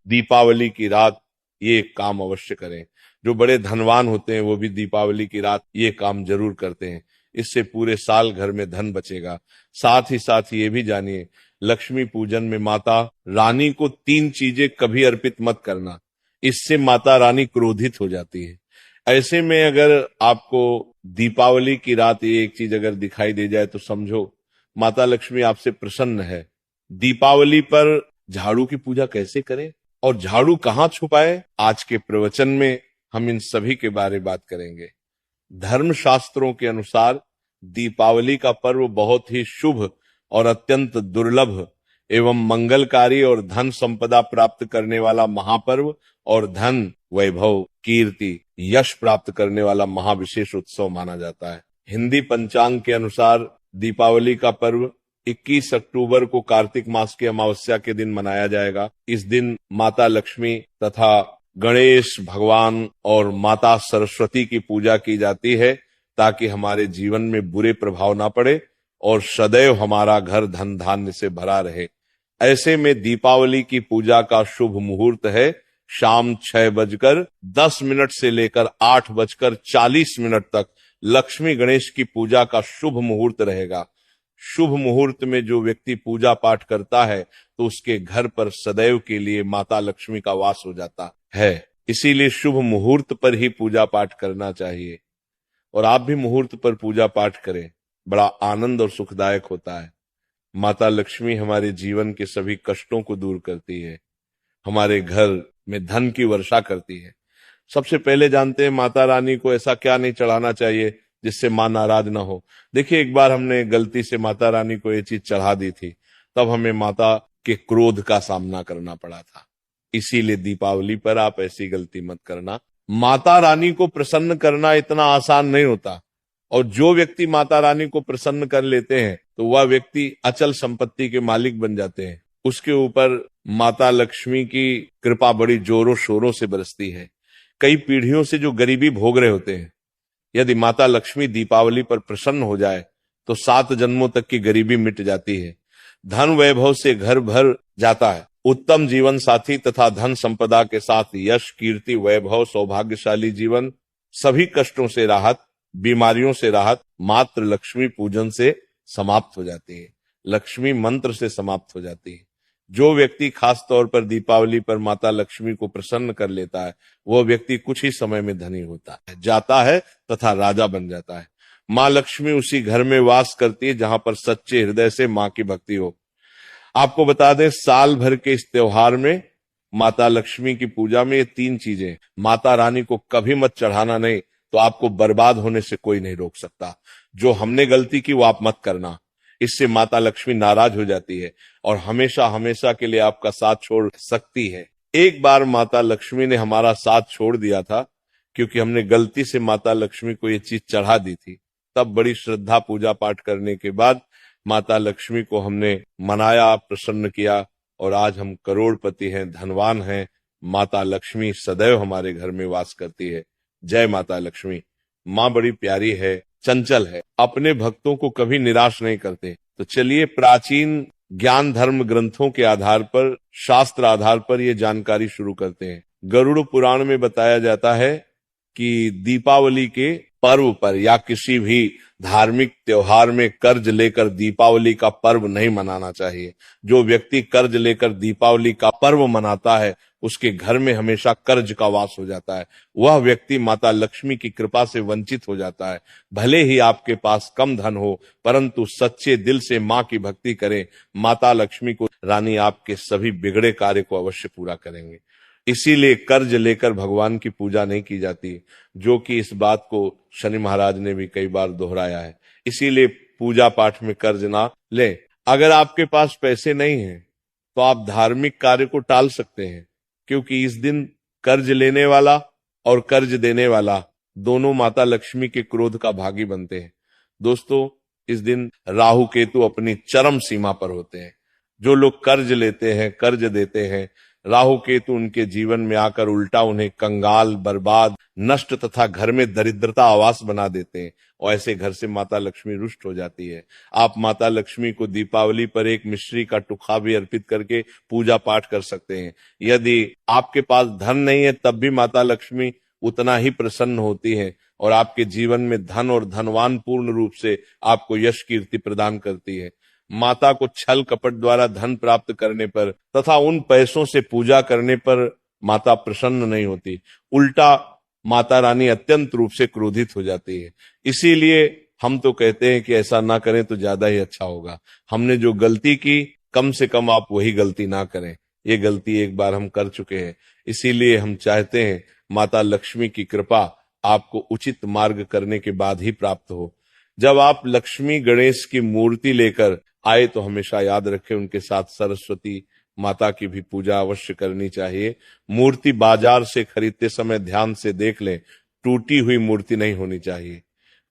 दीपावली की रात ये काम अवश्य करें। जो बड़े धनवान होते हैं वो भी दीपावली की रात ये काम जरूर करते हैं। इससे पूरे साल घर में धन बचेगा। साथ ही ये भी जानिए, लक्ष्मी पूजन में माता रानी को 3 चीजें कभी अर्पित मत करना, इससे माता रानी क्रोधित हो जाती है। ऐसे में अगर आपको दीपावली की रात ये एक चीज अगर दिखाई दे जाए तो समझो माता लक्ष्मी आपसे प्रसन्न है। दीपावली पर झाड़ू की पूजा कैसे करें और झाड़ू कहाँ छुपाए, आज के प्रवचन में हम इन सभी के बारे में बात करेंगे। धर्म शास्त्रों के अनुसार दीपावली का पर्व बहुत ही शुभ और अत्यंत दुर्लभ एवं मंगलकारी और धन संपदा प्राप्त करने वाला महापर्व और धन वैभव कीर्ति यश प्राप्त करने वाला महाविशेष उत्सव माना जाता है। हिंदी पंचांग के अनुसार दीपावली का पर्व 21 अक्टूबर को कार्तिक मास की अमावस्या के दिन मनाया जाएगा। इस दिन माता लक्ष्मी तथा गणेश भगवान और माता सरस्वती की पूजा की जाती है ताकि हमारे जीवन में बुरे प्रभाव ना पड़े और सदैव हमारा घर धन धान्य से भरा रहे। ऐसे में दीपावली की पूजा का शुभ मुहूर्त है शाम 6:10 से लेकर 8:40 तक लक्ष्मी गणेश की पूजा का शुभ मुहूर्त रहेगा। शुभ मुहूर्त में जो व्यक्ति पूजा पाठ करता है तो उसके घर पर सदैव के लिए माता लक्ष्मी का वास हो जाता है। इसीलिए शुभ मुहूर्त पर ही पूजा पाठ करना चाहिए और आप भी मुहूर्त पर पूजा पाठ करें, बड़ा आनंद और सुखदायक होता है। माता लक्ष्मी हमारे जीवन के सभी कष्टों को दूर करती है, हमारे घर में धन की वर्षा करती है। सबसे पहले जानते हैं माता रानी को ऐसा क्या नहीं चढ़ाना चाहिए जिससे मां नाराज ना हो। देखिए, एक बार हमने गलती से माता रानी को ये चीज चढ़ा दी थी, तब हमें माता के क्रोध का सामना करना पड़ा था। इसीलिए दीपावली पर आप ऐसी गलती मत करना। माता रानी को प्रसन्न करना इतना आसान नहीं होता और जो व्यक्ति माता रानी को प्रसन्न कर लेते हैं तो वह व्यक्ति अचल संपत्ति के मालिक बन जाते हैं। उसके ऊपर माता लक्ष्मी की कृपा बड़ी जोरों शोरों से बरसती है। कई पीढ़ियों से जो गरीबी भोग रहे होते हैं, यदि माता लक्ष्मी दीपावली पर प्रसन्न हो जाए तो 7 जन्मों तक की गरीबी मिट जाती है। धन वैभव से घर भर जाता है। उत्तम जीवन साथी तथा धन संपदा के साथ यश कीर्ति वैभव सौभाग्यशाली जीवन, सभी कष्टों से राहत, बीमारियों से राहत मात्र लक्ष्मी पूजन से समाप्त हो जाती है, लक्ष्मी मंत्र से समाप्त हो जाती है। जो व्यक्ति खास तौर पर दीपावली पर माता लक्ष्मी को प्रसन्न कर लेता है वह व्यक्ति कुछ ही समय में धनी होता है, जाता है तथा राजा बन जाता है। माँ लक्ष्मी उसी घर में वास करती है जहां पर सच्चे हृदय से माँ की भक्ति हो। आपको बता दें, साल भर के इस त्योहार में माता लक्ष्मी की पूजा में ये 3 चीजें माता रानी को कभी मत चढ़ाना, नहीं तो आपको बर्बाद होने से कोई नहीं रोक सकता। जो हमने गलती की वो आप मत करना, इससे माता लक्ष्मी नाराज हो जाती है और हमेशा हमेशा के लिए आपका साथ छोड़ सकती है। एक बार माता लक्ष्मी ने हमारा साथ छोड़ दिया था क्योंकि हमने गलती से माता लक्ष्मी को ये चीज चढ़ा दी थी। तब बड़ी श्रद्धा पूजा पाठ करने के बाद माता लक्ष्मी को हमने मनाया, प्रसन्न किया और आज हम करोड़पति हैं, धनवान हैं। माता लक्ष्मी सदैव हमारे घर में वास करती है। जय माता लक्ष्मी। माँ बड़ी प्यारी है, चंचल है, अपने भक्तों को कभी निराश नहीं करते। तो चलिए प्राचीन ज्ञान धर्म ग्रंथों के आधार पर, शास्त्र आधार पर ये जानकारी शुरू करते हैं। गरुड़ पुराण में बताया जाता है कि दीपावली के पर्व पर या किसी भी धार्मिक त्योहार में कर्ज लेकर दीपावली का पर्व नहीं मनाना चाहिए। जो व्यक्ति कर्ज लेकर दीपावली का पर्व मनाता है उसके घर में हमेशा कर्ज का वास हो जाता है। वह व्यक्ति माता लक्ष्मी की कृपा से वंचित हो जाता है। भले ही आपके पास कम धन हो परंतु सच्चे दिल से माँ की भक्ति करें, माता लक्ष्मी को रानी आपके सभी बिगड़े कार्य को अवश्य पूरा करेंगे। इसीलिए कर्ज लेकर भगवान की पूजा नहीं की जाती, जो कि इस बात को शनि महाराज ने भी कई बार दोहराया है। इसीलिए पूजा पाठ में कर्ज ना लें। अगर आपके पास पैसे नहीं हैं तो आप धार्मिक कार्य को टाल सकते हैं, क्योंकि इस दिन कर्ज लेने वाला और कर्ज देने वाला दोनों माता लक्ष्मी के क्रोध का भागी बनते हैं। दोस्तों, इस दिन राहु केतु अपनी चरम सीमा पर होते हैं। जो लोग कर्ज लेते हैं, कर्ज देते हैं, राहु केतु उनके जीवन में आकर उल्टा उन्हें कंगाल, बर्बाद, नष्ट तथा घर में दरिद्रता आवास बना देते हैं और ऐसे घर से माता लक्ष्मी रुष्ट हो जाती है। आप माता लक्ष्मी को दीपावली पर एक मिश्री का टुकड़ा भी अर्पित करके पूजा पाठ कर सकते हैं। यदि आपके पास धन नहीं है तब भी माता लक्ष्मी उतना ही प्रसन्न होती है और आपके जीवन में धन और धनवान पूर्ण रूप से आपको यश कीर्ति प्रदान करती है। माता को छल कपट द्वारा धन प्राप्त करने पर तथा उन पैसों से पूजा करने पर माता प्रसन्न नहीं होती, उल्टा माता रानी अत्यंत रूप से क्रोधित हो जाती है। इसीलिए हम तो कहते हैं कि ऐसा ना करें तो ज्यादा ही अच्छा होगा। हमने जो गलती की कम से कम आप वही गलती ना करें। ये गलती एक बार हम कर चुके हैं, इसीलिए हम चाहते हैं माता लक्ष्मी की कृपा आपको उचित मार्ग करने के बाद ही प्राप्त हो। जब आप लक्ष्मी गणेश की मूर्ति लेकर आए तो हमेशा याद रखें उनके साथ सरस्वती माता की भी पूजा अवश्य करनी चाहिए। मूर्ति बाजार से खरीदते समय ध्यान से देख लें, टूटी हुई मूर्ति नहीं होनी चाहिए।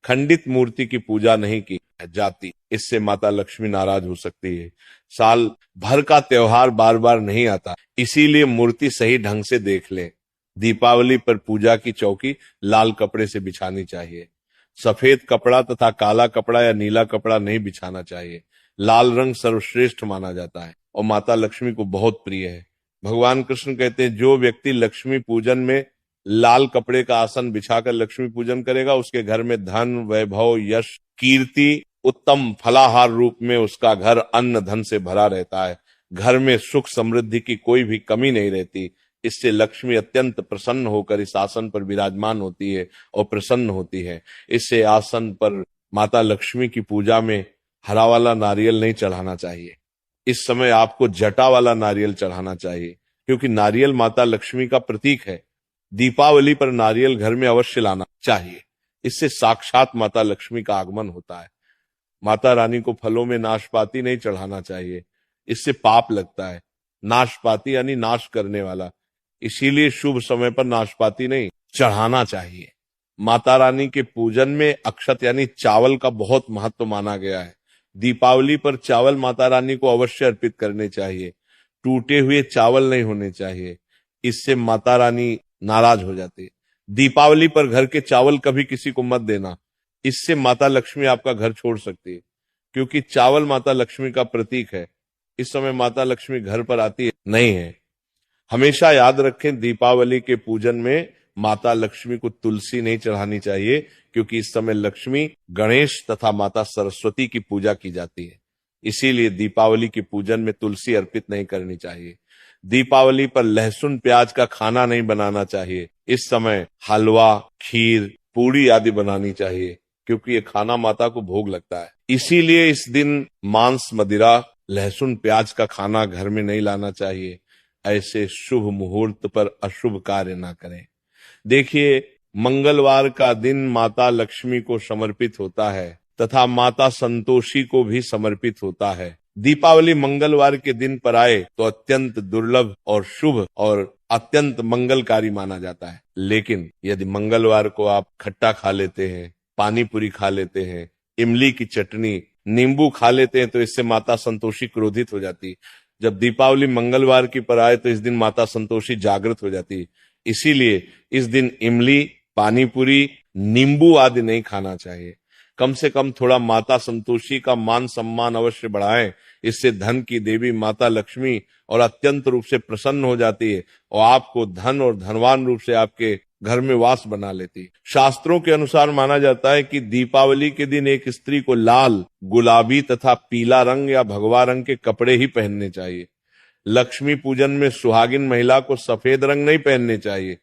खंडित मूर्ति की पूजा नहीं की जाती, इससे माता लक्ष्मी नाराज हो सकती है। साल भर का त्योहार बार बार नहीं आता, इसीलिए मूर्ति सही ढंग से देख लें। दीपावली पर पूजा की चौकी लाल कपड़े से बिछानी चाहिए। सफेद कपड़ा तथा काला कपड़ा या नीला कपड़ा नहीं बिछाना चाहिए। लाल रंग सर्वश्रेष्ठ माना जाता है और माता लक्ष्मी को बहुत प्रिय है। भगवान कृष्ण कहते हैं जो व्यक्ति लक्ष्मी पूजन में लाल कपड़े का आसन बिछाकर लक्ष्मी पूजन करेगा उसके घर में धन, वैभव, यश, कीर्ति, उत्तम फलाहार रूप में उसका घर अन्न धन से भरा रहता है। घर में सुख समृद्धि की कोई भी कमी नहीं रहती। इससे लक्ष्मी अत्यंत प्रसन्न होकर इस आसन पर विराजमान होती है और प्रसन्न होती है। इससे आसन पर माता लक्ष्मी की पूजा में हरा वाला नारियल नहीं चढ़ाना चाहिए। इस समय आपको जटा वाला नारियल चढ़ाना चाहिए, क्योंकि नारियल माता लक्ष्मी का प्रतीक है। दीपावली पर नारियल घर में अवश्य लाना चाहिए, इससे साक्षात माता लक्ष्मी का आगमन होता है। माता रानी को फलों में नाशपाती नहीं चढ़ाना चाहिए, इससे पाप लगता है। नाशपाती यानी नाश करने वाला, इसीलिए शुभ समय पर नाशपाती नहीं चढ़ाना चाहिए। माता रानी के पूजन में अक्षत यानी चावल का बहुत महत्व माना गया है। दीपावली पर चावल माता रानी को अवश्य अर्पित करने चाहिए। टूटे हुए चावल नहीं होने चाहिए, इससे माता रानी नाराज हो जाती है। दीपावली पर घर के चावल कभी किसी को मत देना, इससे माता लक्ष्मी आपका घर छोड़ सकती है, क्योंकि चावल माता लक्ष्मी का प्रतीक है। इस समय माता लक्ष्मी घर पर आती है नहीं है। हमेशा याद रखें दीपावली के पूजन में माता लक्ष्मी को तुलसी नहीं चढ़ानी चाहिए, क्योंकि इस समय लक्ष्मी, गणेश तथा माता सरस्वती की पूजा की जाती है। इसीलिए दीपावली के पूजन में तुलसी अर्पित नहीं करनी चाहिए। दीपावली पर लहसुन प्याज का खाना नहीं बनाना चाहिए। इस समय हलवा, खीर, पूड़ी आदि बनानी चाहिए, क्योंकि ये खाना माता को भोग लगता है। इसीलिए इस दिन मांस, मदिरा, लहसुन प्याज का खाना घर में नहीं लाना चाहिए। ऐसे शुभ मुहूर्त पर अशुभ कार्य ना करें। देखिए, मंगलवार का दिन माता लक्ष्मी को समर्पित होता है तथा माता संतोषी को भी समर्पित होता है। दीपावली मंगलवार के दिन पर आए तो अत्यंत दुर्लभ और शुभ और अत्यंत मंगलकारी माना जाता है। लेकिन यदि मंगलवार को आप खट्टा खा लेते हैं, पानी पूरी खा लेते हैं, इमली की चटनी, नींबू खा लेते हैं तो इससे माता संतोषी क्रोधित हो जाती है। जब दीपावली मंगलवार की पर आए तो इस दिन माता संतोषी जागृत हो जाती है। इसीलिए इस दिन इमली, पानीपुरी, नींबू आदि नहीं खाना चाहिए। कम से कम थोड़ा माता संतोषी का मान सम्मान अवश्य बढ़ाएं। इससे धन की देवी माता लक्ष्मी और अत्यंत रूप से प्रसन्न हो जाती है और आपको धन और धनवान रूप से आपके घर में वास बना लेती है। शास्त्रों के अनुसार माना जाता है कि दीपावली के दिन एक स्त्री को लाल, गुलाबी तथा पीला रंग या भगवा रंग के कपड़े ही पहनने चाहिए। लक्ष्मी पूजन में सुहागिन महिला को सफेद रंग नहीं पहनने चाहिए,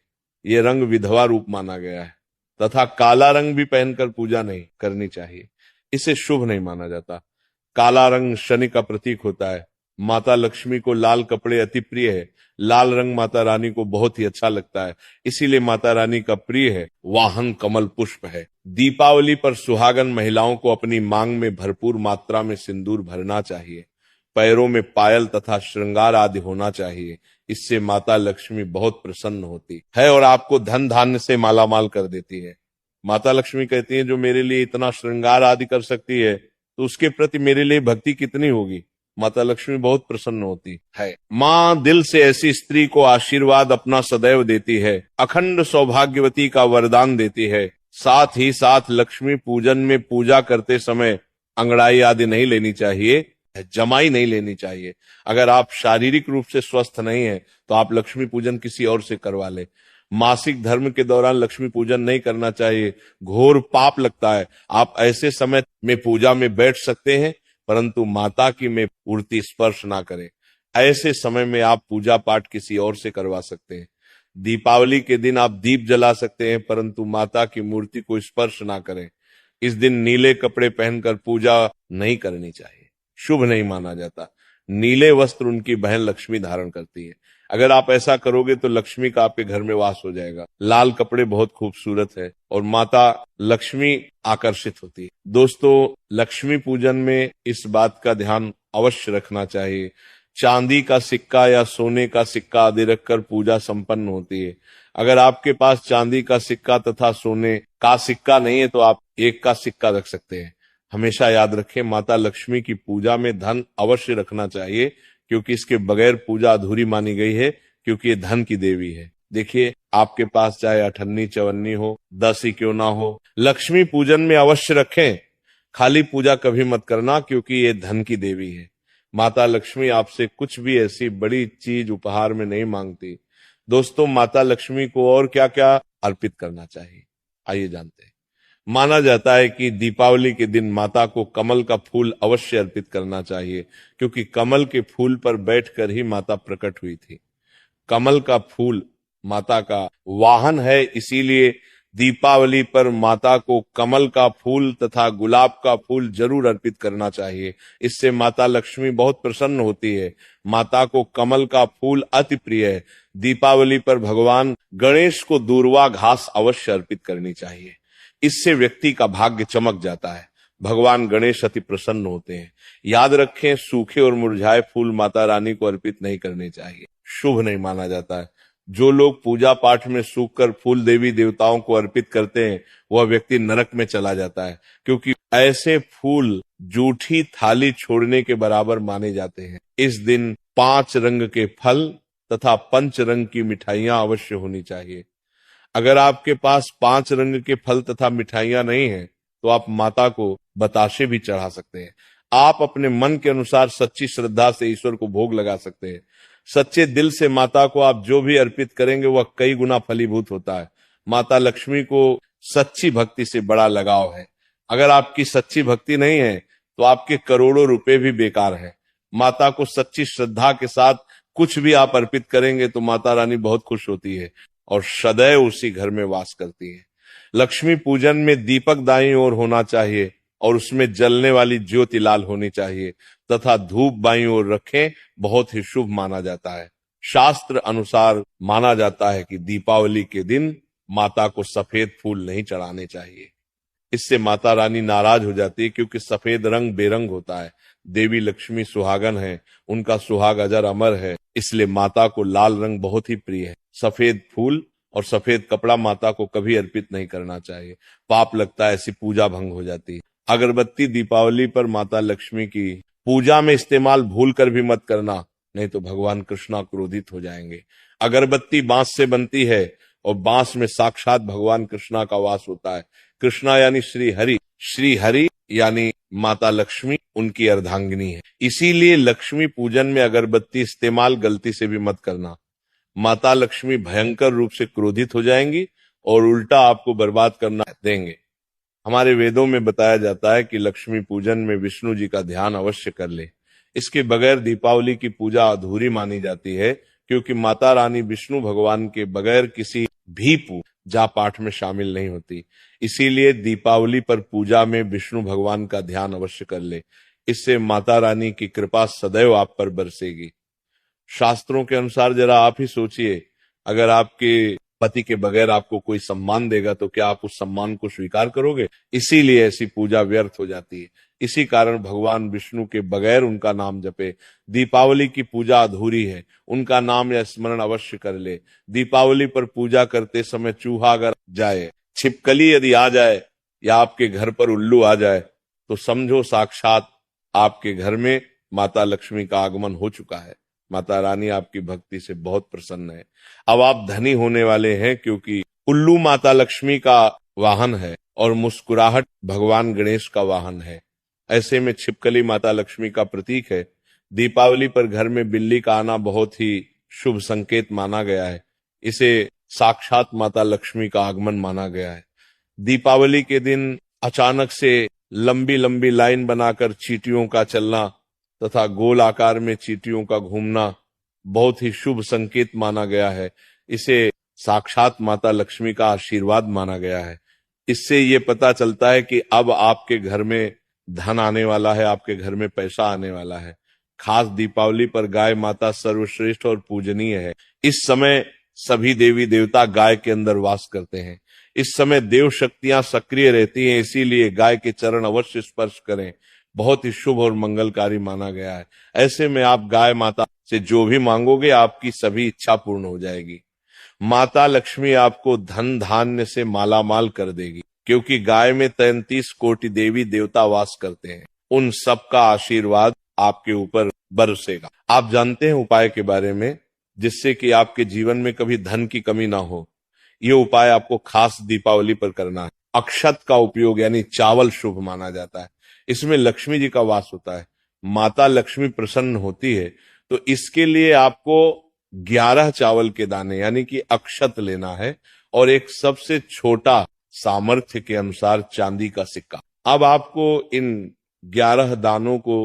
ये रंग विधवा रूप माना गया है। तथा काला रंग भी पहनकर पूजा नहीं करनी चाहिए, इसे शुभ नहीं माना जाता। काला रंग शनि का प्रतीक होता है। माता लक्ष्मी को लाल कपड़े अति प्रिय है। लाल रंग माता रानी को बहुत ही अच्छा लगता है, इसीलिए माता रानी का प्रिय है वाहन कमल पुष्प है। दीपावली पर सुहागन महिलाओं को अपनी मांग में भरपूर मात्रा में सिंदूर भरना चाहिए। पैरों में पायल तथा श्रृंगार आदि होना चाहिए। इससे माता लक्ष्मी बहुत प्रसन्न होती है और आपको धन धान्य से मालामाल कर देती है। माता लक्ष्मी कहती है जो मेरे लिए इतना श्रृंगार आदि कर सकती है तो उसके प्रति मेरे लिए भक्ति कितनी होगी। माता लक्ष्मी बहुत प्रसन्न होती है। माँ दिल से ऐसी स्त्री को आशीर्वाद अपना सदैव देती है, अखंड सौभाग्यवती का वरदान देती है। साथ ही साथ लक्ष्मी पूजन में पूजा करते समय अंगड़ाई आदि नहीं लेनी चाहिए, जमाई नहीं लेनी चाहिए। अगर आप शारीरिक रूप से स्वस्थ नहीं है तो आप लक्ष्मी पूजन किसी और से करवा ले। मासिक धर्म के दौरान लक्ष्मी पूजन नहीं करना चाहिए, घोर पाप लगता है। आप ऐसे समय में पूजा में बैठ सकते हैं, परंतु माता की में मूर्ति स्पर्श ना करें। ऐसे समय में आप पूजा पाठ किसी और से करवा सकते हैं। दीपावली के दिन आप दीप जला सकते हैं, परंतु माता की मूर्ति को स्पर्श ना करें। इस दिन नीले कपड़े पहनकर पूजा नहीं करनी चाहिए, शुभ नहीं माना जाता। नीले वस्त्र उनकी बहन लक्ष्मी धारण करती है। अगर आप ऐसा करोगे तो लक्ष्मी का आपके घर में वास हो जाएगा। लाल कपड़े बहुत खूबसूरत है और माता लक्ष्मी आकर्षित होती है। दोस्तों, लक्ष्मी पूजन में इस बात का ध्यान अवश्य रखना चाहिए, चांदी का सिक्का या सोने का सिक्का आदि रखकर पूजा संपन्न होती है। अगर आपके पास चांदी का सिक्का तथा सोने का सिक्का नहीं है तो आप एक का सिक्का रख सकते हैं। हमेशा याद रखें, माता लक्ष्मी की पूजा में धन अवश्य रखना चाहिए, क्योंकि इसके बगैर पूजा अधूरी मानी गई है, क्योंकि ये धन की देवी है। देखिए, आपके पास चाहे अठन्नी चवन्नी हो, 10 ही क्यों ना हो, लक्ष्मी पूजन में अवश्य रखें। खाली पूजा कभी मत करना, क्योंकि ये धन की देवी है। माता लक्ष्मी आपसे कुछ भी ऐसी बड़ी चीज उपहार में नहीं मांगती। दोस्तों, माता लक्ष्मी को और क्या क्या अर्पित करना चाहिए, आइए जानते हैं। माना जाता है कि दीपावली के दिन माता को कमल का फूल अवश्य अर्पित करना चाहिए, क्योंकि कमल के फूल पर बैठकर ही माता प्रकट हुई थी। कमल का फूल माता का वाहन है, इसीलिए दीपावली पर माता को कमल का फूल तथा गुलाब का फूल जरूर अर्पित करना चाहिए। इससे माता लक्ष्मी बहुत प्रसन्न होती है। माता को कमल का फूल अति प्रिय है। दीपावली पर भगवान गणेश को दूर्वा घास अवश्य अर्पित करनी चाहिए। इससे व्यक्ति का भाग्य चमक जाता है। भगवान गणेश अति प्रसन्न होते हैं। याद रखें, सूखे और मुरझाए फूल माता रानी को अर्पित नहीं करने चाहिए, शुभ नहीं माना जाता है। जो लोग पूजा पाठ में सूखकर फूल देवी देवताओं को अर्पित करते हैं, वह व्यक्ति नरक में चला जाता है, क्योंकि ऐसे फूल जूठी थाली छोड़ने के बराबर माने जाते हैं। इस दिन 5 रंग के फल तथा 5 रंग की मिठाइयां अवश्य होनी चाहिए। अगर आपके पास 5 रंग के फल तथा मिठाइयां नहीं है तो आप माता को बताशे भी चढ़ा सकते हैं। आप अपने मन के अनुसार सच्ची श्रद्धा से ईश्वर को भोग लगा सकते हैं। सच्चे दिल से माता को आप जो भी अर्पित करेंगे वह कई गुना फलीभूत होता है। माता लक्ष्मी को सच्ची भक्ति से बड़ा लगाव है। अगर आपकी सच्ची भक्ति नहीं है तो आपके करोड़ों रुपए भी बेकार है। माता को सच्ची श्रद्धा के साथ कुछ भी आप अर्पित करेंगे तो माता रानी बहुत खुश होती है और सदैव उसी घर में वास करती है। लक्ष्मी पूजन में दीपक दाईं ओर होना चाहिए और उसमें जलने वाली ज्योति लाल होनी चाहिए तथा धूप बाईं ओर रखें, बहुत ही शुभ माना जाता है। शास्त्र अनुसार माना जाता है कि दीपावली के दिन माता को सफेद फूल नहीं चढ़ाने चाहिए। इससे माता रानी नाराज हो जाती है, क्योंकि सफेद रंग बेरंग होता है। देवी लक्ष्मी सुहागन है, उनका सुहाग अजर अमर है, इसलिए माता को लाल रंग बहुत ही प्रिय है। सफेद फूल और सफेद कपड़ा माता को कभी अर्पित नहीं करना चाहिए, पाप लगता है, ऐसी पूजा भंग हो जाती है। अगरबत्ती दीपावली पर माता लक्ष्मी की पूजा में इस्तेमाल भूल कर भी मत करना, नहीं तो भगवान कृष्णा क्रोधित हो जाएंगे। अगरबत्ती बांस से बनती है और बांस में साक्षात भगवान कृष्णा का वास होता है। कृष्णा यानी श्री हरि यानी माता लक्ष्मी उनकी अर्धांगिनी है। इसीलिए लक्ष्मी पूजन में अगरबत्ती इस्तेमाल गलती से भी मत करना। माता लक्ष्मी भयंकर रूप से क्रोधित हो जाएंगी और उल्टा आपको बर्बाद करना देंगे। हमारे वेदों में बताया जाता है कि लक्ष्मी पूजन में विष्णु जी का ध्यान अवश्य कर ले। इसके बगैर दीपावली की पूजा अधूरी मानी जाती है, क्योंकि माता रानी विष्णु भगवान के बगैर किसी भी पूजा पाठ में शामिल नहीं होती। इसीलिए दीपावली पर पूजा में विष्णु भगवान का ध्यान अवश्य कर ले। इससे माता रानी की कृपा सदैव आप पर बरसेगी। शास्त्रों के अनुसार जरा आप ही सोचिए, अगर आपके पति के बगैर आपको कोई सम्मान देगा तो क्या आप उस सम्मान को स्वीकार करोगे? इसीलिए ऐसी पूजा व्यर्थ हो जाती है। इसी कारण भगवान विष्णु के बगैर उनका नाम जपे। दीपावली की पूजा अधूरी है, उनका नाम या स्मरण अवश्य कर ले। दीपावली पर पूजा करते समय चूहा अगर जाए, छिपकली यदि आ जाए या आपके घर पर उल्लू आ जाए तो समझो साक्षात आपके घर में माता लक्ष्मी का आगमन हो चुका है। माता रानी आपकी भक्ति से बहुत प्रसन्न है। अब आप धनी होने वाले हैं, क्योंकि उल्लू माता लक्ष्मी का वाहन है और मुस्कुराहट भगवान गणेश का वाहन है। ऐसे में छिपकली माता लक्ष्मी का प्रतीक है। दीपावली पर घर में बिल्ली का आना बहुत ही शुभ संकेत माना गया है। इसे साक्षात माता लक्ष्मी का आगमन माना गया है। दीपावली के दिन अचानक से लंबी लंबी लाइन बनाकर चींटियों का चलना तथा गोल आकार में चींटियों का घूमना बहुत ही शुभ संकेत माना गया है। इसे साक्षात माता लक्ष्मी का आशीर्वाद माना गया है। इससे ये पता चलता है कि अब आपके घर में धन आने वाला है, आपके घर में पैसा आने वाला है। खास दीपावली पर गाय माता सर्वश्रेष्ठ और पूजनीय है। इस समय सभी देवी देवता गाय के अंदर वास करते हैं। इस समय देव शक्तियां सक्रिय रहती हैं, इसीलिए गाय के चरण अवश्य स्पर्श करें। बहुत ही शुभ और मंगलकारी माना गया है। ऐसे में आप गाय माता से जो भी मांगोगे आपकी सभी इच्छा पूर्ण हो जाएगी। माता लक्ष्मी आपको धन धान्य से मालामाल कर देगी, क्योंकि गाय में 33 कोटि देवी देवता वास करते हैं। उन सब का आशीर्वाद आपके ऊपर बरसेगा। आप जानते हैं उपाय के बारे में, जिससे कि आपके जीवन में कभी धन की कमी ना हो। ये उपाय आपको खास दीपावली पर करना है। अक्षत का उपयोग यानी चावल शुभ माना जाता है। इसमें लक्ष्मी जी का वास होता है। माता लक्ष्मी प्रसन्न होती है, तो इसके लिए आपको 11 चावल के दाने यानी कि अक्षत लेना है और एक सबसे छोटा सामर्थ्य के अनुसार चांदी का सिक्का। अब आपको इन 11 दानों को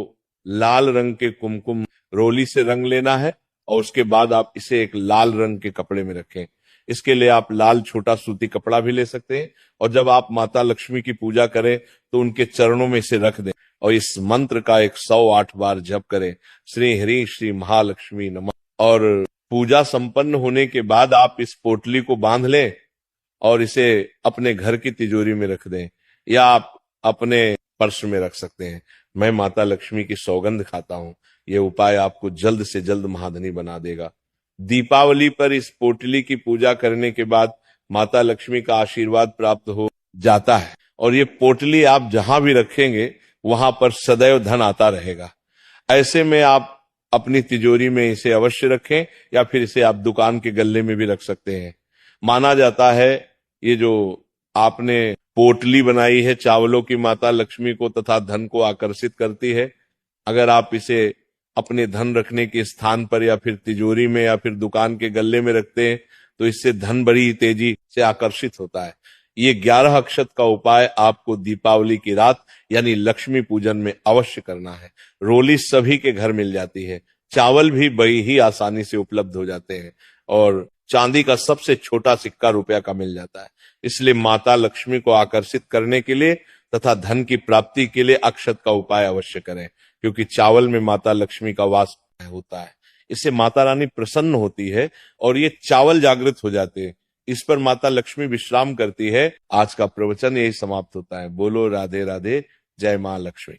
लाल रंग के कुमकुम रोली से रंग लेना है और उसके बाद आप इसे एक लाल रंग के कपड़े में रखें। इसके लिए आप लाल छोटा सूती कपड़ा भी ले सकते हैं और जब आप माता लक्ष्मी की पूजा करें तो उनके चरणों में इसे रख दें और इस मंत्र का 108 बार जप करें, श्री हरि श्री महालक्ष्मी नमः। और पूजा संपन्न होने के बाद आप इस पोटली को बांध लें और इसे अपने घर की तिजोरी में रख दें या आप अपने पर्स में रख सकते हैं। मैं माता लक्ष्मी की सौगंध खाता हूं, यह उपाय आपको जल्द से जल्द महाधनी बना देगा। दीपावली पर इस पोटली की पूजा करने के बाद माता लक्ष्मी का आशीर्वाद प्राप्त हो जाता है और ये पोटली आप जहां भी रखेंगे वहां पर सदैव धन आता रहेगा। ऐसे में आप अपनी तिजोरी में इसे अवश्य रखें या फिर इसे आप दुकान के गल्ले में भी रख सकते हैं। माना जाता है ये जो आपने पोटली बनाई है चावलों की, माता लक्ष्मी को तथा धन को आकर्षित करती है। अगर आप इसे अपने धन रखने के स्थान पर या फिर तिजोरी में या फिर दुकान के गल्ले में रखते हैं तो इससे धन बड़ी तेजी से आकर्षित होता है। ये 11 अक्षत का उपाय आपको दीपावली की रात यानी लक्ष्मी पूजन में अवश्य करना है। रोली सभी के घर मिल जाती है, चावल भी बड़ी ही आसानी से उपलब्ध हो जाते हैं और चांदी का सबसे छोटा सिक्का रुपया का मिल जाता है। इसलिए माता लक्ष्मी को आकर्षित करने के लिए तथा धन की प्राप्ति के लिए अक्षत का उपाय अवश्य करें, क्योंकि चावल में माता लक्ष्मी का वास होता है। इससे माता रानी प्रसन्न होती है और ये चावल जागृत हो जाते हैं। इस पर माता लक्ष्मी विश्राम करती है। आज का प्रवचन यही समाप्त होता है। बोलो राधे राधे, जय मां लक्ष्मी।